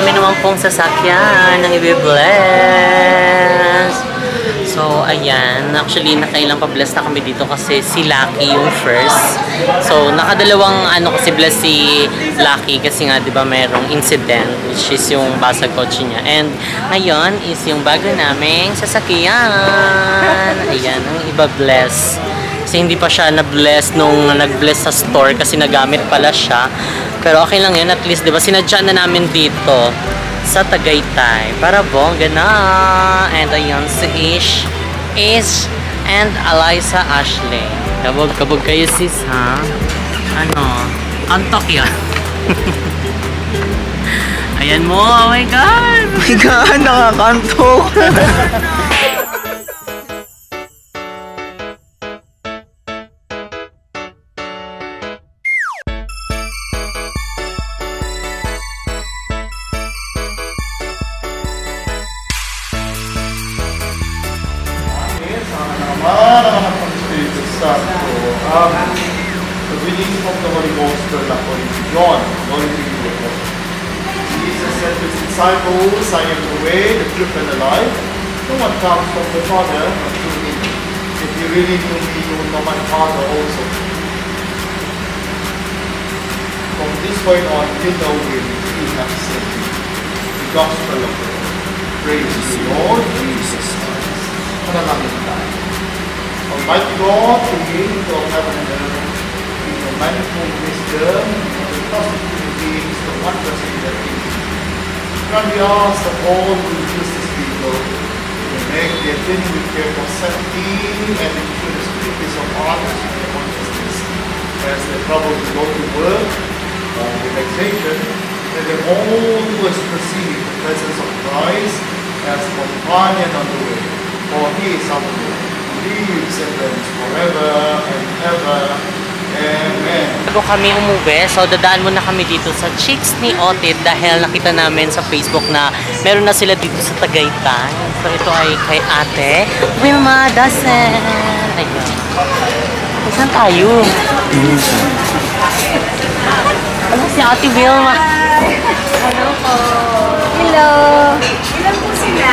marami naman pong sasakyan ng i-bless. So, ayan. Actually, nakailang pa-bless na kami dito kasi si Lucky yung first. So, nakadalawang kasi bless si Lucky kasi nga, di ba, mayroong incident which is yung basag kotse niya. And, ngayon is yung bago naming sasakyan. Ayan, ang iba-bless. Kasi hindi pa siya na-bless nung nag-bless sa store kasi nagamit pala siya. Pero okay lang yun. At least, di ba, sinadya na namin dito sa Tagaytay para bongga na. And ayun si Ish and Eliza Ashley. Kabog kayo sis ha. Antok yan. Ayan mo, oh my god. Oh my god, nakakantok. The reading of the Holy Gospel according to John. Glory to you, Lord. Jesus said to his disciples, I am the way, the truth, and the life. No one comes from the Father but through me. If you really knew me, you would know my Father also. From this point on, you know him. He has sent me. The Gospel of the Lord. Praise the Lord Jesus Christ. Panalangin tayo. Almighty God, creator of heaven and earth, in your manifold wisdom, and the trust of human beings, the wonders in their kingdom. Can we ask that all who use this people will make their journey with careful safety and ensure the strictness of others in their consciousness, as they probably go to work or relaxation, that they always perceive the presence of Christ as companion on the way, for He is our Lord. Lives and reigns forever and ever. Amen. Bago kami umuwi, so dadaan muna kami dito sa Chicks ni Otid dahil nakita namin sa Facebook na meron na sila dito sa Tagaytay. So ito ay kay Ate Wilma Dasen. Ayun. Saan tayo? Ano si Ate Wilma? Hello po. Hello. Ilan po sila?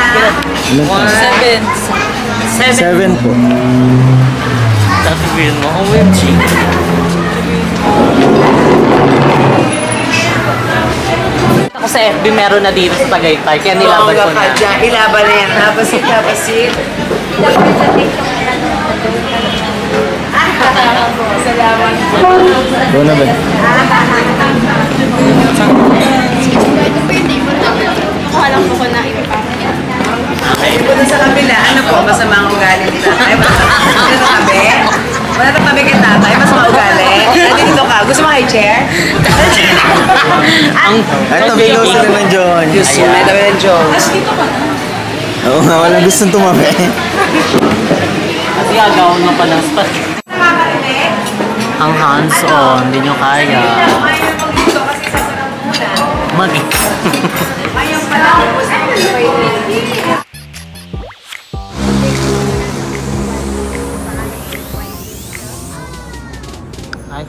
7 po. Ate Wilma, OMG. Ako sa FB meron na dito sa Tagaytay, kaya nilaban ko na. Ilaban na yan. Habasit. Salamat. Doon na ba? Alam ko na ipapakita. Punta sa kabila, ano po, masama ang ugali ni tatay? Wala na kami kay tatay, masama ang ugali. Nandito ka, gusto mo kay chair? Ito, below sila ng John. Diyos mo, may tabi ng John. Oo nga, walang gustong tumabi. Kasi agawin mo pa ng spot. Ang hands-on, hindi nyo kaya. Mag- Ayaw pala ako sa Ay.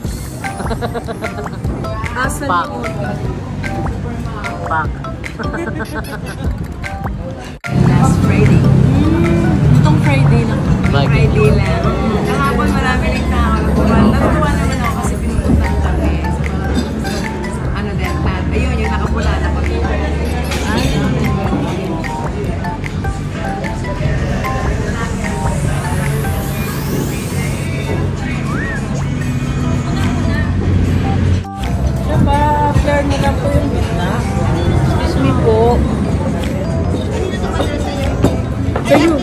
Asal Pak. Pak. Last Friday. Itong Friday lang. Friday lang. Kahapon marami rin tao. Natutuwa naman ako kasi pinupuntahan kami. Ano din, ayun yung nakapula na kami. Flare mo lang po yung gitna. Excuse me po. Sa'yo.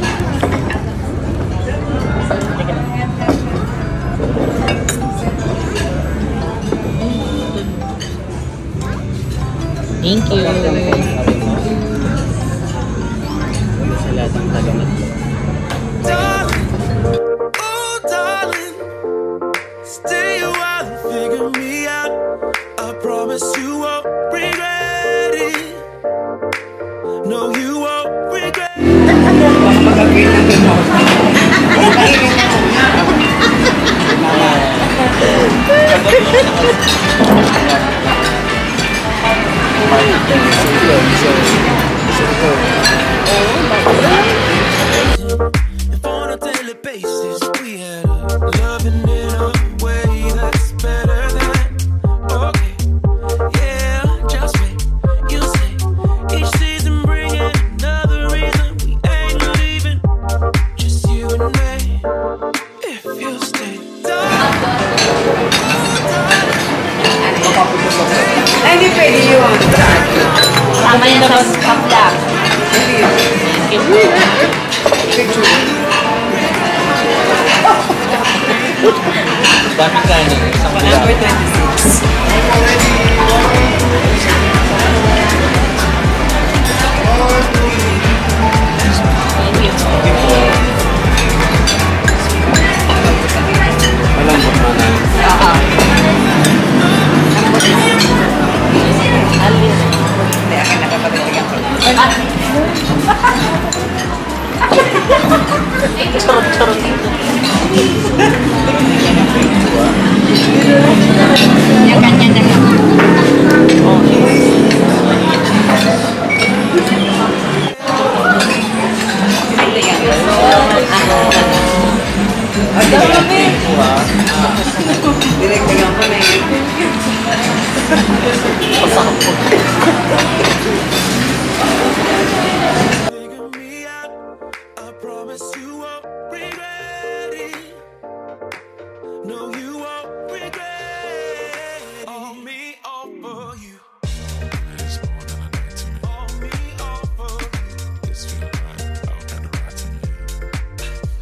Thank you. Sa lahat ng tagamit. Oh darling, stay a while and figure me out. I promise you won't regret it. No, you won't regret it. If on a daily basis we had loving in a way that's better than okay. Yeah, just wait. You say each season bringing another reason we ain't leaving. Just you and me. If you stay. Ay, hindi pwede yun. Tama yun sa kapla. Dami ka niyo. Number 26. Malambot mo na. Hindi, akin nakapagaligan ko na. Yung kanya na lang. Direktagan ko na yun. Figure me out. I promise you won't regret it. No, you won't regret it. All me, all for you. All me, all for you. This feel right out and right to me.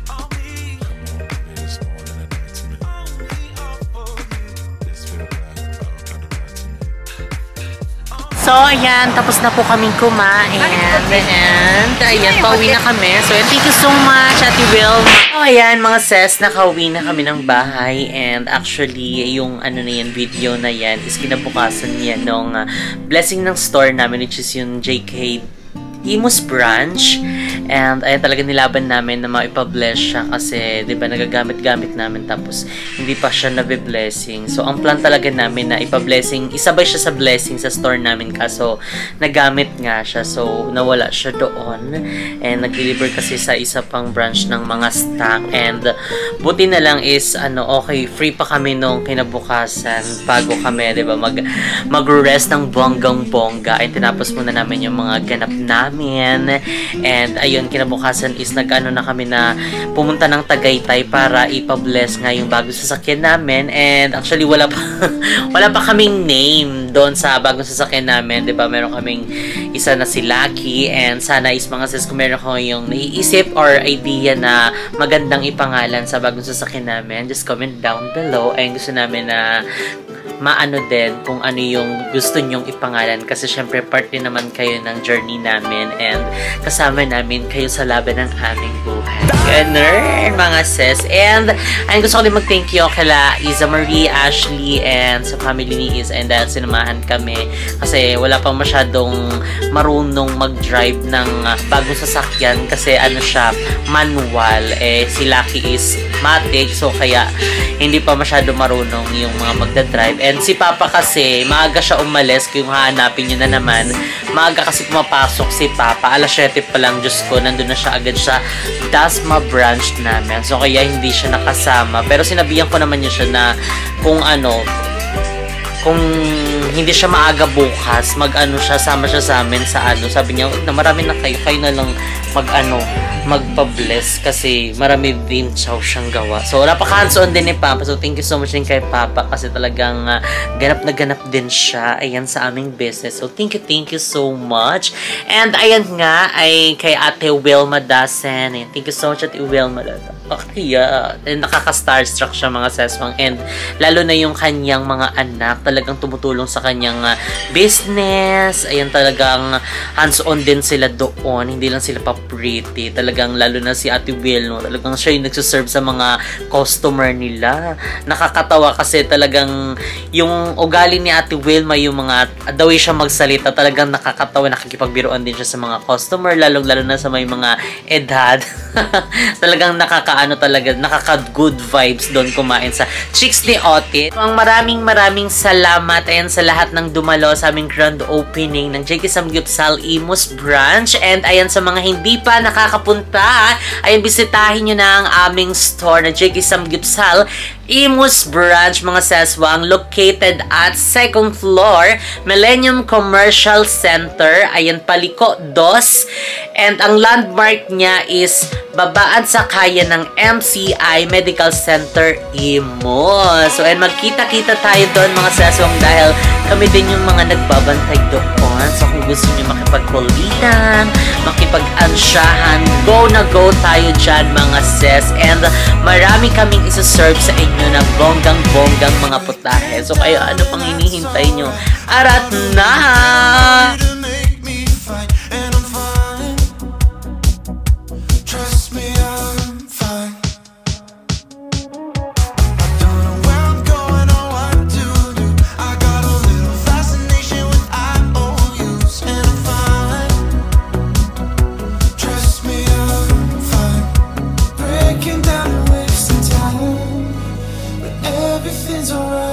All me. All me, all for you. This feel right out and right to me. So, ayan, tapos na po kaming kumain. And, ayan, pauwi na kami. So, thank you so much, Ate Will. So, ayan, mga sis, nakauwi na kami ng bahay. And, actually, yung ano na yan, video na yan, is kinabukasan yan nung blessing ng store namin, which is yung JK Imus branch. And ayan talaga nilaban namin na maipa-bless siya kasi 'di ba nagagamit-gamit namin tapos hindi pa siya nabe-blessing. So ang plan talaga namin na ipa-blessing, isabay siya sa blessing sa store namin kaso nagamit nga siya. So nawala siya doon. And nag-deliver kasi sa isa pang branch ng mga stock and buti na lang is okay, free pa kami nung kinabukasan bago kami 'di ba mag-rest ng bonggang-bongga. Ay tinapos muna namin yung mga ganap namin. And ayun, kinabukasan is nag-ano na kami na pumunta ng Tagaytay para ipa-bless nga yung bagong sasakyan namin. And actually wala pa kaming name doon sa bagong sasakyan namin, 'di ba? Meron kaming isa na si Lucky and sana is mga sis kung meron kayong naiisip or idea na magandang ipangalan sa bagong sasakyan namin, just comment down below. And gusto namin na maano din kung ano yung gusto nyong ipangalan kasi syempre part din naman kayo ng journey namin and kasama namin kayo sa laban ng aming buhay. Ganun, mga sis. And ayun, gusto ko din mag-thank you kala Isa Marie, Ashley, and sa family ni Isa and dahil sinamahan kami kasi wala pang masyadong marunong mag-drive ng bagong sasakyan kasi ano siya, manual. Si Lucky is matic so kaya hindi pa masyado marunong yung mga magdadrive. And si Papa kasi, maaga siya umalis. Kung hahanapin nyo na naman, maaga kasi pumapasok si Papa. Alas 7 pa lang, Diyos ko, nandun na siya agad sa Dasma branch namin. So, kaya hindi siya nakasama. Pero sinabihan ko naman niya siya na kung kung hindi siya maaga bukas, sama siya sa amin sa sabi niya, na marami na kayo na lang magpa-bless kasi marami din siyang gawa. So, napaka-hands-on din ni Papa. So, thank you so much din kay Papa kasi talagang ganap na ganap din siya ayan sa aming business. So, thank you so much. And, ayan nga, ay kay Ate Wilma Dasen. Ayan, thank you so much, Ate Wilma. Okay, and nakaka-starstruck siya mga seswang. And, lalo na yung kanyang mga anak, talagang tumutulong sa kanyang business. Ayan, talagang hands-on din sila doon. Hindi lang sila pa-pretty. Talagang lalo na si Ate Will, no? Talagang siya yung nagsuserve sa mga customer nila. Nakakatawa kasi talagang yung ugali ni Ate Wilma, yung mga the way siya magsalita, talagang nakakatawa, nakikipagbiruan din siya sa mga customer, lalo na sa may mga edad. Talagang nakaka talaga, nakaka-good vibes doon kumain sa Chicks ni Otis. So, ang maraming salamat ayan sa lahat ng dumalo sa aming grand opening ng JK Samgyupsal Imus branch. And ayan sa mga hindi pa nakakapunta, ayan bisitahin nyo na ang aming store na JK Samgyupsal Imus branch, mga seswang, located at 2nd floor, Millennium Commercial Center. Ayan, Paliko 2. And ang landmark niya is babaan sa kaya ng MCI Medical Center Imus. So, ayan, magkita-kita tayo doon, mga seswang, dahil kami din yung mga nagbabantay doon. So, kung gusto nyo makipagkulitan, makipag-ansyahan, go na go tayo dyan, mga ses. And marami kaming isa-serve sa inyo na bonggang-bonggang mga putahe. So, kayo, ano pang hinihintay nyo? Arat na! Everything's alright.